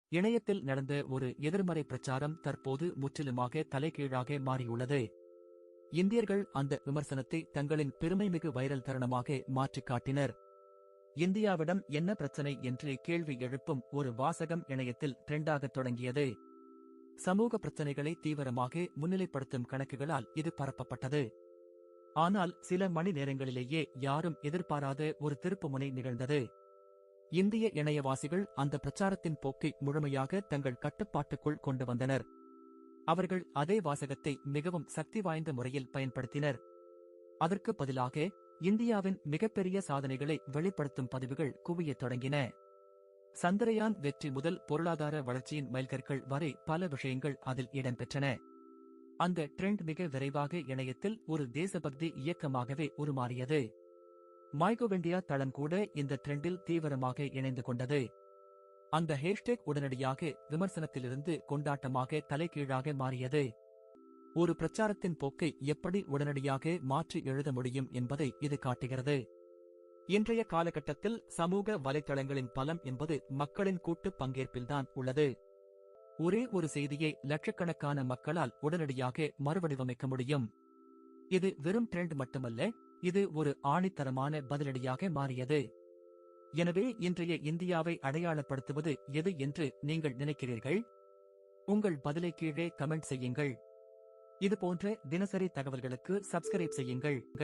இணையத்தில் நடந்த ஒரு எதிர்மறை பிரச்சாரம் தற்போது முற்றிலுமாக தலைகீழாக மாறியுள்ளது. இந்தியர்கள் அந்த விமர்சனத்தை தங்களின் பெருமைமிகு வைரல் தருணமாக மாற்றிக் காட்டினர். இந்தியாவிடம் என்ன பிரச்சனை என்று கேள்வி எழுப்பும் ஒரு வாசகம் இணையத்தில் ட்ரெண்டாகத் தொடங்கியது. சமூக பிரச்சனைகளை தீவிரமாக முன்னிலைப்படுத்தும் கணக்குகளால் இது பரப்பப்பட்டது. ஆனால் சில மணி நேரங்களிலேயே யாரும் எதிர்பாராத ஒரு திருப்புமுனை நிகழ்ந்தது. இந்திய இணையவாசிகள் அந்த பிரச்சாரத்தின் போக்கை முழுமையாக தங்கள் கட்டுப்பாட்டுக்குள் கொண்டு வந்தனர். அவர்கள் அதே வாசகத்தை மிகவும் சக்தி வாய்ந்த முறையில் பயன்படுத்தினர். அதற்கு பதிலாக இந்தியாவின் மிகப்பெரிய சாதனைகளை வெளிப்படுத்தும் பதிவுகள் குவியத் தொடங்கின. சந்திரயான் வெற்றி முதல் பொருளாதார வளர்ச்சியின் மைல்கற்கள் வரை பல விஷயங்கள் அதில் இடம்பெற்றன. அந்த ட்ரெண்ட் மிக விரைவாக இணையத்தில் ஒரு தேசபக்தி இயக்கமாகவே உருமாறியது. மைகோவ் தளம் கூட இந்த ட்ரெண்டில் தீவிரமாக இணைந்து கொண்டது. அந்த ஹேஷ்டேக் உடனடியாக விமர்சனத்திலிருந்து கொண்டாட்டமாக தலைகீழாக மாறியது. ஒரு பிரச்சாரத்தின் போக்கை எப்படி உடனடியாக மாற்றி எழுத முடியும் என்பதை இது காட்டுகிறது. இன்றைய காலகட்டத்தில் சமூக வலைத்தளங்களின் பலம் என்பது மக்களின் கூட்டு பங்கேற்பில்தான் உள்ளது. ஒரே ஒரு செய்தியை லட்சக்கணக்கான மக்களால் உடனடியாக மறுவடிவமைக்க முடியும். இது வெறும் ட்ரெண்ட் மட்டுமல்ல, இது ஒரு ஆணித்தரமான பதிலடியாக மாறியது. எனவே இன்றைய இந்தியாவை அடையாளப்படுத்துவது எது என்று நீங்கள் நினைக்கிறீர்கள்? உங்கள் பதிலை கீழே கமெண்ட் செய்யுங்கள். இதுபோன்ற தினசரி தகவல்களுக்கு சப்ஸ்கிரைப் செய்யுங்கள்.